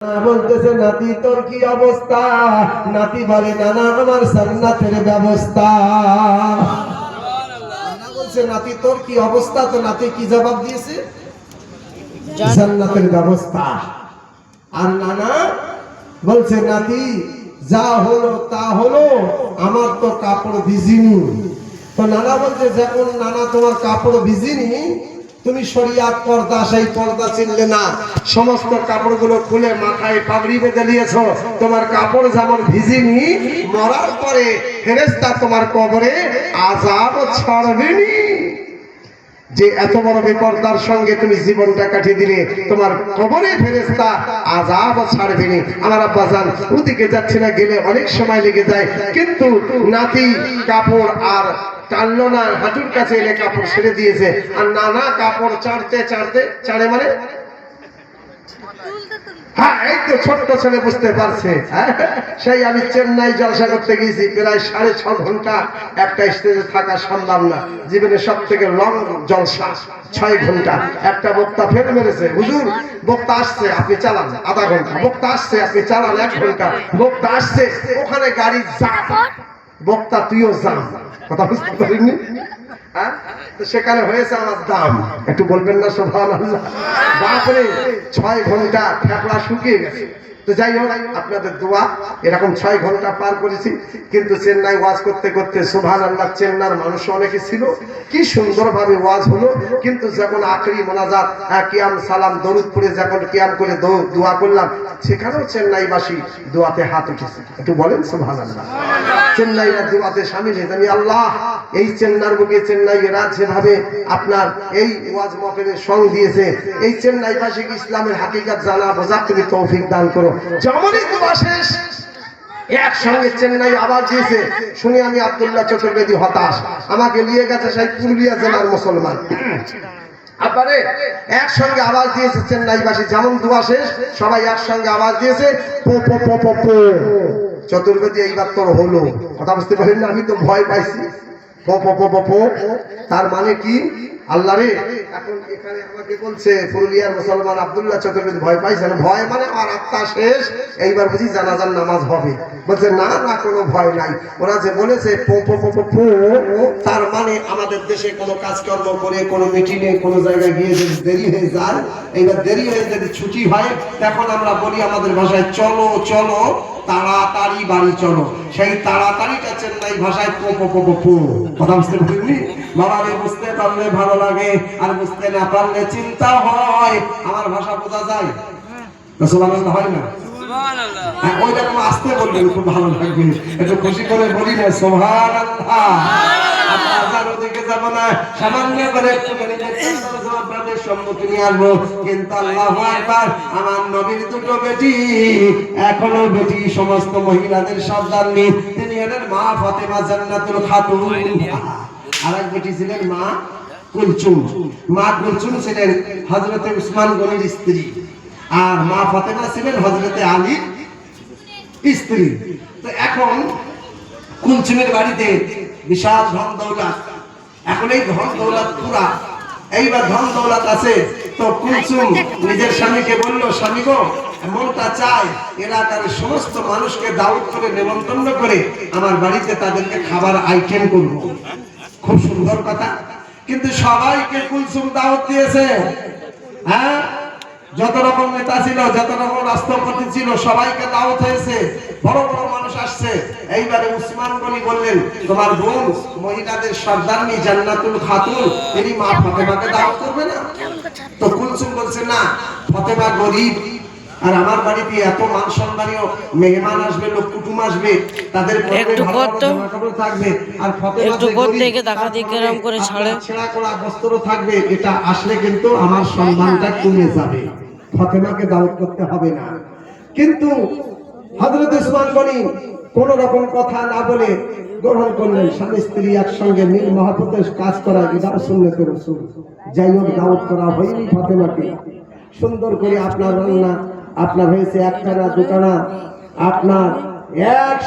বলতেছে নাতি তোর কি অবস্থা? নাতি বলে নানা আমার জান্নাতের ব্যবস্থা। নানা বলছে নাতি তোর কি অবস্থা? তো নাতি কি জবাব দিয়েছে? জান্নাতের ব্যবস্থা। আর নানা বলছে নাতি যা হলো তা হলো, আমার তো কাপড় ভিজিনি। তো নানা বলছে যখন নানা তোমার কাপড় ভিজিনি, তুমি শরিয়াত পর্দা, সেই পর্দা চিনলে না, সমস্ত কাপড়গুলো খুলে মাথায় পাগড়ি বেঁধে নিয়েছো, তোমার কাপড় যেমন ভিজিনি, মরার পরে ফেরেশতা তোমার কবরে আযাব ছাড়বেনি। যে এত বড় বেপরদার সঙ্গে তুমি জীবনটা কাটিয়ে দিলে, তোমার কবরে ফেরেশতা আযাব ছাড়বেনি। আমার আব্বা জান ওদিকে যাচ্ছে না, গেলে অনেক সময় লেগে যায়, কিন্তু নাতি কাপড় আর টানলো না, হাঁটুর কাছে এনে কাপড় ছেড়ে দিয়েছে। আর নানা কাপড় চাড়ে মানে হ্যাঁ, এই তো ছোট্ট ছেলে বুঝতে পারছে। সেই আমি চেন্নাই জলসা করতে গিয়েছি, প্রায় 6.5 ঘন্টা একটা স্টেজে থাকা সম্ভব না। জীবনের সব থেকে লং জলসা 6 ঘন্টা। একটা বক্তা ফের মেরেছে, হুজুর বক্তা আসছে আপনি চালান আধা ঘন্টা, বক্তা আসছে আপনি চালান 1 ঘন্টা, বক্তা আসছে ওখানে গাড়ি জাম, বক্তা তুইও জাম। কথা বুঝতে পারিনি? তো সেখানে হয়েছে আমার দাম। একটু বলবেন না সুবহানাল্লাহ? বাপরে 6 ঘন্টা ফেফড়া শুকিয়ে গেছে। তো যাই হোক, আপনাদের দোয়া, এরকম 6 ঘন্টা পার করেছি। কিন্তু চেন্নাই ওয়াজ করতে করতে সুবহানাল্লাহ, চেন্নার মানুষ অনেকে ছিল, কি সুন্দরভাবে ওয়াজ হলো। কিন্তু যখন আখরি মোনাজাত, কিয়াম সালাম দরুদ পড়ে যখন কিয়াম করে দোয়া করলাম, সেখানেও চেন্নাইবাসী দোয়াতে হাত উঠেছে। একটু বলেন সুবহানাল্লাহ। চেন্নাইরা দোয়াতে শামিল হয়ে যাবে। আল্লাহ, এই চেন্নার বুকে চেন্নাই এরা যেভাবে আপনার এই ওয়াজ মাহফিলের সঙ্গ দিয়েছে, এই চেন্নাইবাসীকে ইসলামের হাকিকত জানা বোঝার তুমি তৌফিক দান করো। যেমনই দোয়া শেষ, একসঙ্গে চেন্নাই আওয়াজ দিয়েছে, শুনে আমি আব্দুল্লাহ চতুর্বেদী হতাশ। আমাকে নিয়ে গেছে সেই পুরুলিয়া জেলার মুসলমান, আপারে একসঙ্গে আওয়াজ দিয়েছে চেন্নাইবাসী। যেমন দোয়া শেষ, সবাই একসঙ্গে আওয়াজ দিয়েছে পো পো পো পো পো। চতুর্বেদী এইবার তোর হলো। কথা বুঝতে পারেন না? আমি তো ভয় পাইছি। পো পো পো পো পো, তার মানে কি? আল্লাহ রে, এখন এখানে আমাকে বলছে পুরুলিয়ার মুসলমান আব্দুল্লাহ চতুর্বেদী ভয় পাইছেন। ভয় মানে আমার আত্মা শেষ, এইবার বুঝি জানাজার নামাজ হবে। বলছে না না, কোনো ভয় নাই। ওরা যে বলেছে পো পো পো পো পো, তার মানে আমাদের দেশে কোনো কাজকর্ম করে, কোনো মিটিংয়ে, কোনো জায়গায় গিয়ে যদি দেরি হয়ে যায়, এইবার দেরি হয়ে যদি ছুটি হয়, তখন আমরা বলি আমাদের ভাষায় চলো চলো তাড়াতাড়ি বাড়ি চলো। সেই তাড়াতাড়িটা চেন্নাই ভাষায় পো পো পো পো পো। কথা বুঝতে পারলি? বাবারে বুঝতে পারলে ভালো লাগে, আর বুঝতে না পারলে চিন্তা হয়। আমার ভাষা বোঝা যায়? সুবহানাল্লাহ হয় না? সুবহানাল্লাহ। ওই রকম আসতে বলবেন, খুব ভালো লাগবে। একটু খুশি করে বলি না সুবহানাল্লাহ। আপনার ওদিকে যাব না, সামান্য করে একটু আপনাদের সম্মুখীনে আসবো। কিন্তু আল্লাহু আকবার, আমার নবীর দুটো বেটি, এখনো বেটি, সমস্ত মহিলাদের সর্দারনি। তিনি হলেন মা ফাতেমা জান্নাতুল খাতুন, আর এক বেটি ছিলেন মা কুলসুম। মা কুলসুম ছিলেন হযরতে উসমান গনির স্ত্রী, আর মা ফাতেমা ছিলেন হযরতে আলীর স্ত্রী। তো এখন কুলসুমের বাড়িতে বিশাল ধন দৌলত। এখন এই ধন দৌলত পুরা, এইবার ধন দৌলত আছে। তো কুলসুম নিজের স্বামীকে বলল, স্বামী গো, মনটা চায় এলাকার সমস্ত মানুষকে দাওয়াত করে, নেমন্তন্ন করে আমার বাড়িতে তাদেরকে খাবার আইটেম করব। খুব সুন্দর কথা, কিন্তু সবাইকে কুলসুম দাওয়াত দিয়েছে। হ্যাঁ, যত রকম নেতা ছিল, যত রকম রাষ্ট্রপতি ছিল, সবাইকে দাওয়াত হয়েছে, বড় বড় মানুষ আসছে। এইবারে উসমান গনি বললেন, তোমার বোন মহিলাদের সর্দারনি জান্নাতুল খাতুন, তিনি মা ফাতেমাকে দাওয়াত করবে না? তো কুলসুম বলছে না, ফাতেমা গরিব, আর আমার বাড়িতে এত মান সম্মানীয় মেহমান আসবে, লোক কুটুম আসবে, তাদের একটু থাকবে, আর ফাতেমা করে ছাড়ে ছেঁড়া করা বস্ত্র থাকবে, এটা আসলে কিন্তু আমার সম্মানটা কমে যাবে, ফাতেমাকে দাওয়াত করতে হবে না। কিন্তু হযরত উসমান গনি কোন রকম কথা না বলে গ্রহণ করলেন। স্বামী স্ত্রী একসঙ্গে মিল মহব্বতের কাজ করা, এটা সুন্নতে রাসূল। যাই হোক, দাওয়াত করা হয়নি ফাতেমাকে। সুন্দর করে আপনার রান্না, আপনার হয়েছে একটা না দুটা না, আপনার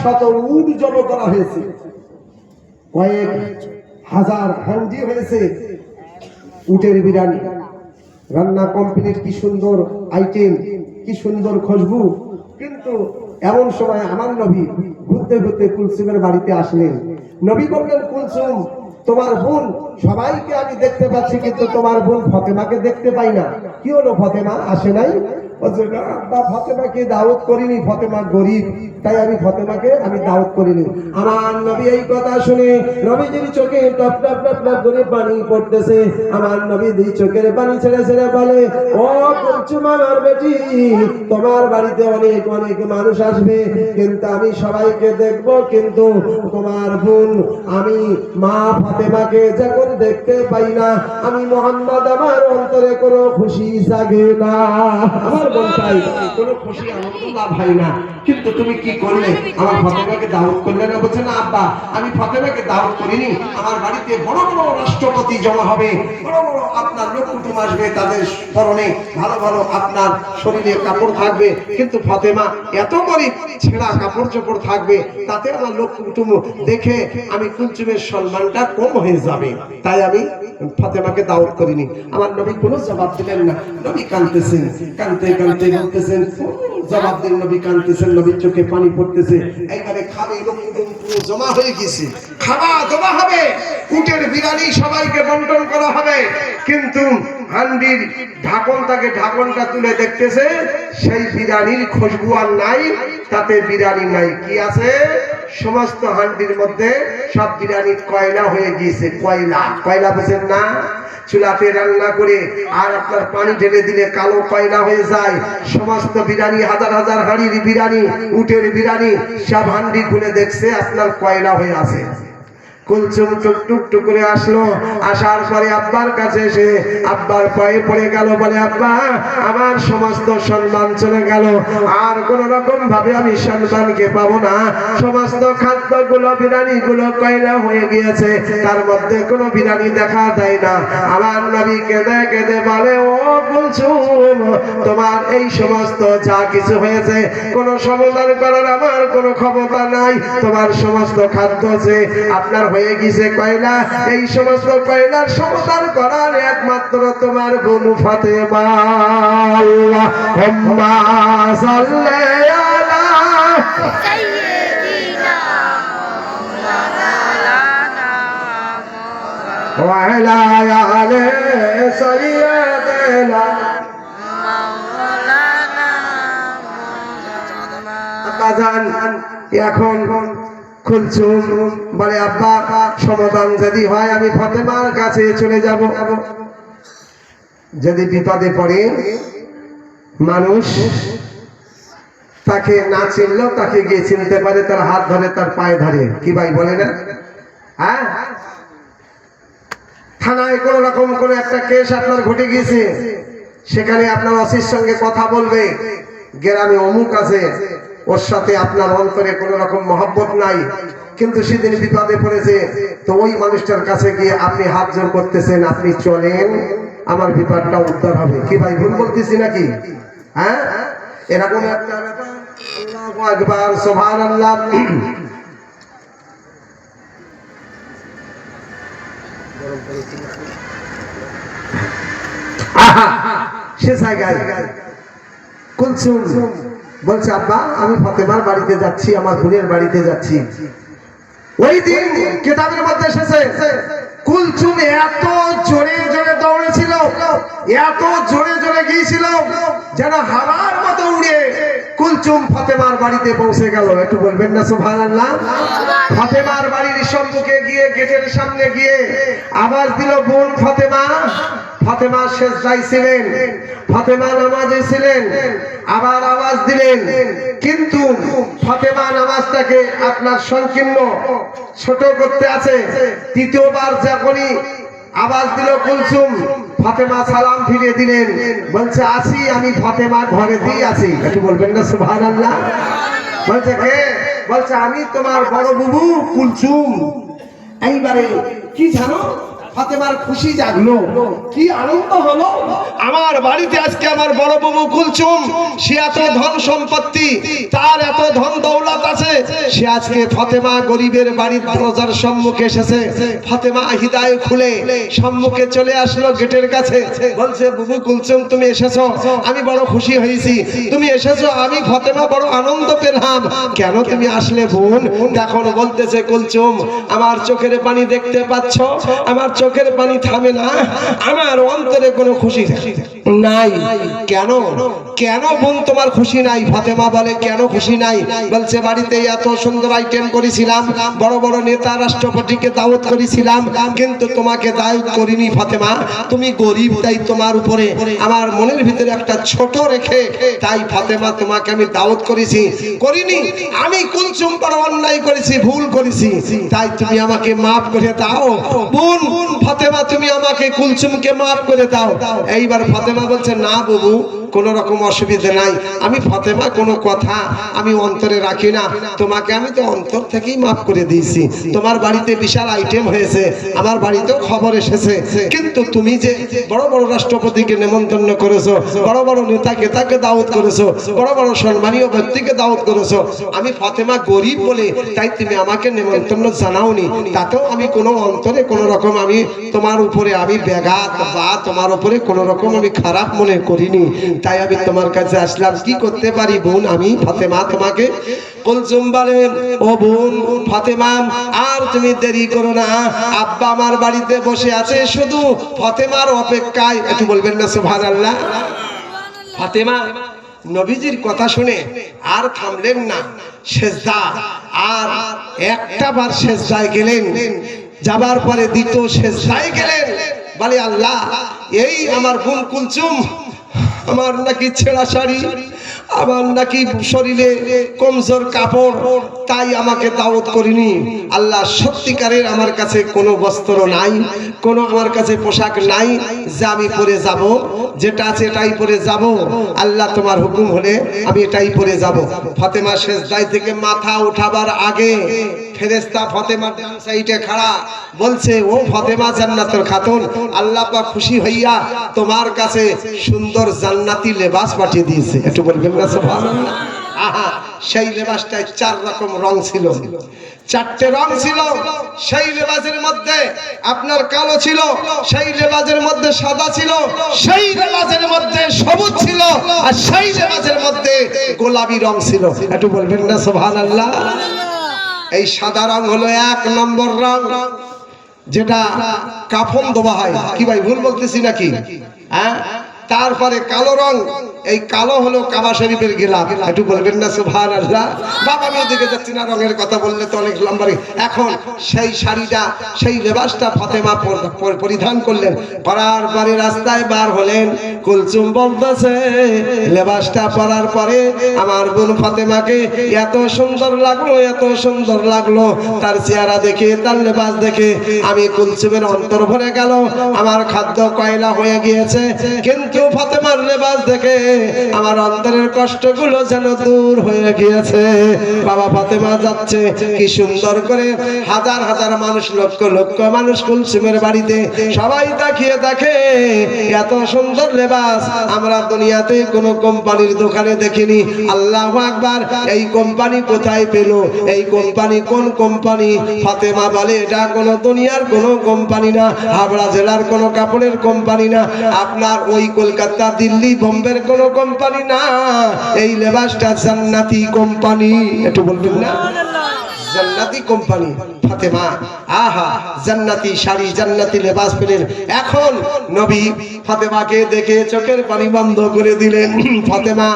100 উট জব করা হয়েছে, কয়েক হাজার হান্ডি হয়েছে উটের বিরিয়ানি। রান্না কমপ্লিট, কি সুন্দর আইটেম। কি সুন্দর খুশবু। কিন্তু এমন সময় আমার নবী ঘুরতে ঘুরতে কুলসুমের বাড়িতে আসলেন। নবী বললেন, কুলসুম তোমার বোন, সবাইকে আমি দেখতে পাচ্ছি কিন্তু তোমার বোন ফাতেমাকে দেখতে পাই না। কি হলো, ফাতেমা আসে নাই? বলছে, না আব্বা, ফাতেমাকে দাওয়াত করিনি, ফাতেমা গরিব, তাই আমি ফাতেমাকে দাওয়াত করিনি। আমার নবী এই কথা শুনে নবীজির চোখে টপ টপ টপ টপ করে পানি পড়তেছে। আমার নবী দুই চোখের পানি ছেড়ে ছেড়ে বলে, ও কুলসুম আমার বেটি, তোমার বাড়িতে অনেক অনেক মানুষ আসবে, কিন্তু আমি সবাইকে দেখবো, কিন্তু তোমার বোন আমি মা ফাতেমাকে যখন দেখতে পাই না, আমি মুহাম্মদ আমার অন্তরে কোনো খুশি জাগে না, আমার মনটাই কোনো খুশি আনন্দ লাভ হয় না। কিন্তু তুমি কি করলে, আমার ফাতেমাকে দাওয়াত করলে না? বলছে, না আব্বা, আমি ফাতেমাকে দাওয়াত করিনি। আমার বাড়িতে বড় বড় রাষ্ট্রপতি জমা হবে, বড় বড় আপনার লোক কুটুম আসবে, তাদের পরনে ভালো ভালো আপনার শরীরে কাপড় থাকবে, কিন্তু ফাতেমা এত গরিব, ছেঁড়া কাপড় চোপড় থাকবে, তাতে আমার লোক কুটুম দেখে আমি কুলসুমের সম্মানটা কম হয়ে যাবে, তাই আমি ফাতেমাকে দাওয়াত করিনি। আমার নবী কোনো জবাব দিলেন না। নবী কাঁদতেছেন, কাঁদতে কাঁদতে বলতেছেন, জবাব দিন। নবী কাঁদতেছেন, নবীর চোখে পানি পড়তেছে। এইবারে খাবে লোক কুটুম পুরো জমা হয়ে গেছে, খাওয়া জমা হবে, উটের বিরিয়ানি সবাইকে বন্টন করা হবে, কিন্তু হান্ডির ঢাকনটা তুলে দেখতেছে, সেই বিরিয়ানির খুশবু আর নাই, তাতে বিরিয়ানি নাই। কি আছে? সমস্ত হান্ডির মধ্যে সব বিরিয়ানি কয়লা হয়ে গিয়েছে। কয়লা, কয়লা বুঝেন না? চুলাতে রান্না করে আর আপনার পানি ঢেলে দিলে কালো কয়লা হয়ে যায়। সমস্ত বিরিয়ানি, হাজার হাজার হাঁড়ির বিরিয়ানি, উটের বিরিয়ানি, সব হান্ডি খুলে দেখছে আপনার কয়লা হয়ে আছে। কুলসুম টুক টুক করে আসলো, আসার পরে আব্বার কাছে এসে আব্বার পায়ে পড়ে গেল, বলে, আব্বা আমার সমস্ত সম্মান চলে গেল, আর কোন রকম ভাবে আমি সম্মানকে পাবো না। সমস্ত খাদ্যগুলো, বিরিয়ানি গুলো কয়লা হয়ে গিয়েছে, তার মধ্যে কোনো বিরিয়ানি দেখা যায় না। আমার নবী কেঁদে কেঁদে বলে, ও কুলসুম, তোমার এই সমস্ত যা কিছু হয়েছে কোনো সমাধান করার আমার কোনো ক্ষমতা নাই। তোমার সমস্ত খাদ্য যে আপনার হয়ে গেছে কয়লা, এই সমস্ত কয়লার সমাধান করার একমাত্র তোমার বোন ফাতেমা। আল্লাহুম্মা সাল্লি আলা সাইয়্যিদিনা মাওলানা ওয়া আলা আলি সাইয়্যিদিনা মাওলানা। আব্বাজান এখন কুলসুম বলে, আব্বা সমাধান যদি হয় আমি ফাতেমার কাছে চলে যাব। যদি বিপদে পড়ে মানুষ তাকে না চিনলেও তাকে গিয়ে চিনতে পারে, তার হাত ধরে, তার পায়ে ধরে। কি ভাই বলে না? হ্যাঁ, থানায় কোন রকম কোন একটা কেস আপনার ঘটে গিয়েছে, সেখানে আপনার ওসির সঙ্গে কথা বলবে, গ্রামে অমুক আছে, ওর সাথে আপনার অন্তরে কোন রকম মহব্বত নাই, কিন্তু সেদিন বিপদে পড়েছে, তো ওই মানুষটার কাছে গিয়ে আপনি হাত জোর করতেছেন, আপনি চলেন, আমার বিপদটা উদ্ধার হবে। কি ভাই ভুল বলতেছি নাকি? হ্যাঁ, এরকম একটা ব্যাপার। আল্লাহু আকবার, সুবহানাল্লাহ। সে জায়গায় কুলসুম বলছে, আব্বা আমি ফাতেমার বাড়িতে যাচ্ছি, আমার বোনের বাড়িতে যাচ্ছি। ওই দিন কিতাবের মধ্যে এসেছে কুলসুম এত জোরে জোরে দৌড়েছিল, এত জোরে জোরে গিয়েছিল, যেন হাওয়ার মতো উড়ে কুলসুম ফাতেমার বাড়িতে পৌঁছে গেল। একটু বলবেন না সুবহানাল্লাহ? ফাতেমার বাড়ির সম্মুখে গিয়ে গেটের সামনে গিয়ে আওয়াজ দিল, বোন ফাতেমা। ফাতেমা সেজদায় ছিলেন, ফাতেমা নামাজে ছিলেন, আবার আওয়াজ দিলেন, কিন্তু ফাতেমা নামাজটাকে আপনার সংকীর্ণ ছোট করতে আছে। তৃতীয়বার যখনই আওয়াজ দিল কুলসুম, ফাতেমা সালাম ফিরিয়ে দিলেন, বলছে, আছি আমি ফাতেমা ঘরেতেই আছি। একটু বলবেন না সুবহানাল্লাহ? বলছে, কে? বলছে, আমি তোমার বড় বুবু কুলসুম। এইবারে কি জানো, ফাতেমার খুশি জাগলো, কি আনন্দ হলো। আমার বাড়িতে আজকে আমার বড় বাবু কুলসুম, সে এত ধন সম্পত্তি, তার এত ধন দৌলত আছে, সে আজকে ফাতেমা গরিবের বাড়ির দরজার সম্মুখে এসেছে। ফাতেমা হৃদয় খুলে সম্মুখে চলে আসলো গেটের কাছে, বলছে বাবু কুলসুম তুমি এসেছো, আমি বড় খুশি হয়েছি, তুমি এসেছো, আমি ফাতেমা বড় আনন্দ পেলাম। কেন তুমি আসলে বোন? তখন বলতেছে কুলসুম, আমার চোখের পানি দেখতে পাচ্ছ, আমার চোখের পানি থামে না, আমার অন্তরে কোনো খুশি নাই। কেন কেন বোন তোমার খুশি নাই? ফাতেমা বলে কেন খুশি নাই? বলছে বাড়িতে এত সুন্দর আইটেম করেছিলাম, বড় বড় নেতা রাষ্ট্রপতিকে দাওয়াত করেছিলাম, কিন্তু তোমাকে দাওয়াত করিনি ফাতেমা, তুমি গরিব, তাই তোমার উপরে আমার মনের ভিতরে একটা ছোট রেখে, তাই ফাতেমা তোমাকে আমি দাওয়াত করেছি, করিনি। আমি কুলসুম বড় অন্যায় করেছি, ভুল করেছি, তাই তুমি আমাকে মাফ করে দাও বোন। ফাতেমা তুমি আমাকে কুলসুমকে মাফ করে দাও। এইবার ফাতেমা বলছে না বাবু, কোন রকম অসুবিধা নাই, আমি ফাতেমা কোনো কথা আমি অন্তরে রাখি না, তোমাকে আমি তো অন্তর থেকেই মাফ করে দিয়েছি। তোমার বাড়িতে বিশাল আইটেম হয়েছে, আমার বাড়িতেও খবর এসেছে, কিন্তু তুমি যে বড় বড় রাষ্ট্রপতিকে নেমন্তন্ন করেছো, বড় বড় নেতাকে তাকে দাওয়াত করেছো, বড় বড় সম্মানীয় ব্যক্তিকে দাওয়াত করেছো, আমি ফাতেমা গরিব বলে তাই তুমি আমাকে নেমন্তন্ন জানাওনি, তাতেও আমি কোনো অন্তরে কোনো রকম আমি তোমার উপরে আমি ব্যাঘাত বা তোমার উপরে কোনো রকম আমি খারাপ মনে করিনি, তাই আমি তোমার কাছে আসলাম। কি করতে পারি বোন আমি? ফাতেমা তোমাকে কুলসুম বলে ও বোন ফাতেমা, আর তুমি দেরি করো না, আব্বা আমার বাড়িতে বসে আছে শুধু ফাতেমার অপেক্ষায়। একটু বলবেন না সুবহানাল্লাহ। ফাতেমা নবীজির কথা শুনে আর থামলেন না, সেজদা, আর একটা বার সেজদায় গেলেন, যাবার পরে দ্বিতীয় সেজদায় গেলেন, বলে আল্লাহ এই আমার বোন কুলসুম, আমার নাকি ছেঁড়া শাড়ি, আমার নাকি শরীরে কমজোর কাপড়, তাই আমাকে দাওয়াত করিনি। আল্লাহ সত্যিকারের আমার কাছে কোনো বস্ত্র নাই, কোনো আমার কাছে পোশাক নাই যে আমি পরে যাব, যেটা আছে এটাই পরে যাব, আল্লাহ তোমার হুকুম হলে আমি এটাই পরে যাব। ফাতেমা সেজদায় থেকে মাথা উঠাবার আগে ফেরেশতা ফাতেমার ডান সাইডে খাড়া, বলছে ও ফাতেমা জান্নাতের খাতুন, আল্লাহ পাক খুশি হইয়া তোমার কাছে সুন্দর জান্নাতি লেবাস পাঠিয়ে দিয়েছে। একটু বলবেন না সুবহানাল্লাহ। আহা, সেই লেবাসটায় 4 রকম রং ছিল, 4টে রং ছিল। সেই লেবাসের মধ্যে আপনার কালো ছিল, সেই লেবাসের মধ্যে সাদা ছিল, সেই লেবাসের মধ্যে সবুজ ছিল, আর সেই লেবাসের মধ্যে গোলাপি রং ছিল। একটু বলবেন না সুবহানাল্লাহ। এই সাদা রং হলো 1 নম্বর রং, যেটা কাফন দেওয়া হয়। কি ভাই ভুল বলতেছি নাকি? হ্যাঁ। তারপরে কালো রং, এই কালো হলো কাবা শরীফের গিলাফ। একটু বলবেন না সুবহানাল্লাহ। বাবা আমি ওদিকে যাচ্ছি না, রঙের কথা বললে তো অনেক লম্বা। এখন সেই শাড়িটা, সেই লেবাসটা ফাতেমা পরিধান করলেন, পরার পরে রাস্তায় বার হলেন। কুলসুম বলতেছে লেবাসটা পরার পরে আমার বোন ফাতেমাকে এত সুন্দর লাগলো, এত সুন্দর লাগলো, তার চেহারা দেখে, তার লেবাস দেখে আমি কুলসুমের অন্তর ভরে গেল, আমার খাদ্য কয়লা হয়ে গিয়েছে, কিন্তু ফাতেমার লেবাস দেখে আমার অন্তরের কষ্টগুলো যেন দূর হয়ে গিয়েছে। বাবা ফাতেমা যাচ্ছে, কি সুন্দর করে হাজার হাজার মানুষ, লক্ষ লক্ষ মানুষ কুলসুমের বাড়িতে সবাই তাকিয়ে দেখে, এত সুন্দর লেবাস আমরা দুনিয়াতে কোনো কোম্পানির দোকানে দেখিনি। আল্লাহু আকবার। এই কোম্পানি কোথায় পেল? এই কোম্পানি কোন কোম্পানি? ফাতেমা বলে এটা কোনো দুনিয়ার কোনো কোম্পানি না, হাবড়া জেলার কোনো কাপড়ের কোম্পানি না, আপনার ওই কলকাতা, দিল্লি, বোম্বের কোনো কোম্পানি না, এই লেবাসটা জান্নাতি কোম্পানি। একটু বলবেন না জান্নাতি কোম্পানি। ফাতেমা আহা জান্নাতি শাড়ি, জান্নাতি লেবাস পেলেন। এখন নবী ফাতেমাকে দেখে চোখের পানি বন্ধ করে দিলেন। ফাতেমা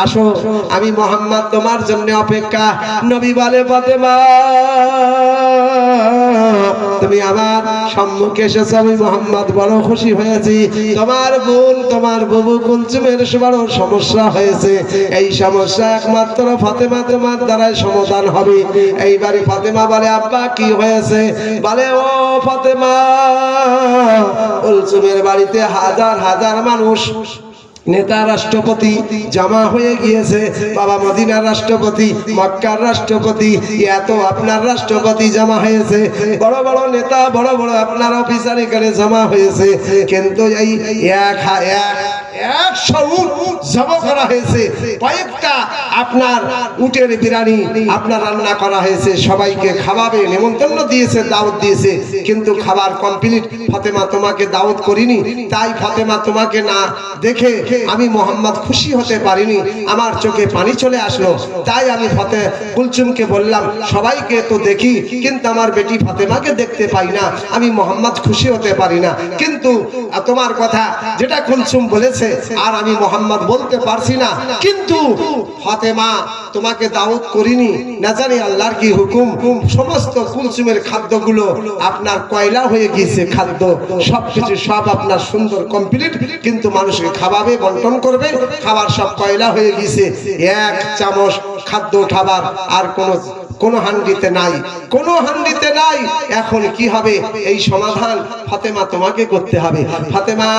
আসো, আমি মুহাম্মদ তোমার জন্য অপেক্ষা। নবী বলে ফাতেমা তুমি আমার সম্মুখে এসেছো, আমি মুহাম্মদ বড় খুশি হয়েছি। তোমার বোন, তোমার বাবু কুলসুমের বড় সমস্যা হয়েছে, এই সমস্যা একমাত্র ফাতেমা তোমার দ্বারাই সমাধান হবে। এইবারে ফাতেমা বলে আব্বা কি হয়েছে? বলে ও ফাতেমা কুলসুমের বাড়িতে হাজার হাজার মানুষ নেতা রাষ্ট্রপতি জমা হয়ে গিয়েছে, বাবা মদিনার রাষ্ট্রপতি, মক্কার রাষ্ট্রপতি, এত আপনার রাষ্ট্রপতি জমা হয়েছে, বড় বড় নেতা, বড় বড় আপনার অফিসার এখানে জমা হয়েছে, কিন্তু এই একশো উট জমা করা হয়েছে, কয়েকটা আপনার উটের বিরিয়ানি আপনার রান্না করা হয়েছে, সবাইকে খাওয়াবে, নিমন্ত্রণ দিয়েছে, দাওয়াত দিয়েছে, কিন্তু খাবার কমপ্লিট। ফাতেমা তোমাকে দাওয়াত করিনি, তাই ফাতেমা তোমাকে না দেখে আমি মোহাম্মদ খুশি হতে পারিনি, আমার চোখে পানি চলে আসলো, তাই আমি কুলসুমকে বললাম সবাইকে তো দেখি কিন্তু আমার বেটি ফাতেমাকে দেখতে পাই না, আমি মোহাম্মদ খুশি হতে পারি না, কিন্তু তোমার কথা যেটা কুলসুম বলেছে আর আমি মোহাম্মদ বলতে পারছি না, কিন্তু ফাতেমা তোমাকে দাওয়াত করিনি, না জানি আল্লাহর কি হুকুম, সমস্ত কুলসুমের খাদ্যগুলো আপনার কয়লা হয়ে গিয়েছে, খাদ্য সবকিছু সব আপনার সুন্দর কমপ্লিট, কিন্তু মানুষকে খাওয়াবে, বন্টন করবে, খাবার সব কয়লা হয়ে গিয়েছে, এক চামচ খাদ্য খাবার আর কোন হান্ডিতে নাই, কোন হান্ডিতে নাই। এখন কি হবে? এই সমাধান ফাতেমা তোমাকে করতে হবে। ফাতেমা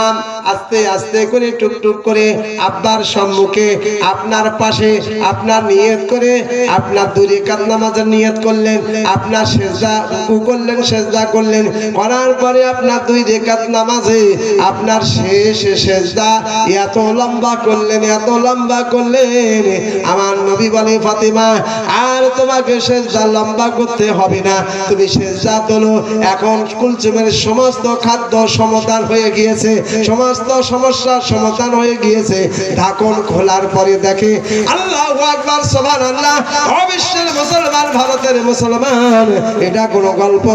আস্তে আস্তে করে টুকটুক করে আব্বার সম্মুখে আপনার পাশে আপনার নিয়ত করে আপনার 2 রাকাত নামাজের নিয়ত করলেন, আপনার সেজদা রুকু করলেন, সেজদা করলেন, করার পরে আপনার 2 রাকাত নামাজে আপনার শেষ সেজদা এত লম্বা করলেন, এত লম্বা করলেন, আমার নবী বলে ফাতেমা আর তোমাকে সেজদা লম্বা করতে হবে না, তুমি সেজদা তোলো। এখন কুলসুমের সমস্ত খাদ্য সমাধান হয়ে গিয়েছে, সমস্ত সমস্যার সমাধান হয়ে গিয়েছে। ঢাকন খোলার পরে দেখে আল্লাহু আকবার, সুবহানাল্লাহ, অবিশ্বের মুসলমান, ভারতের মুসলমান, এটা কোনো গল্প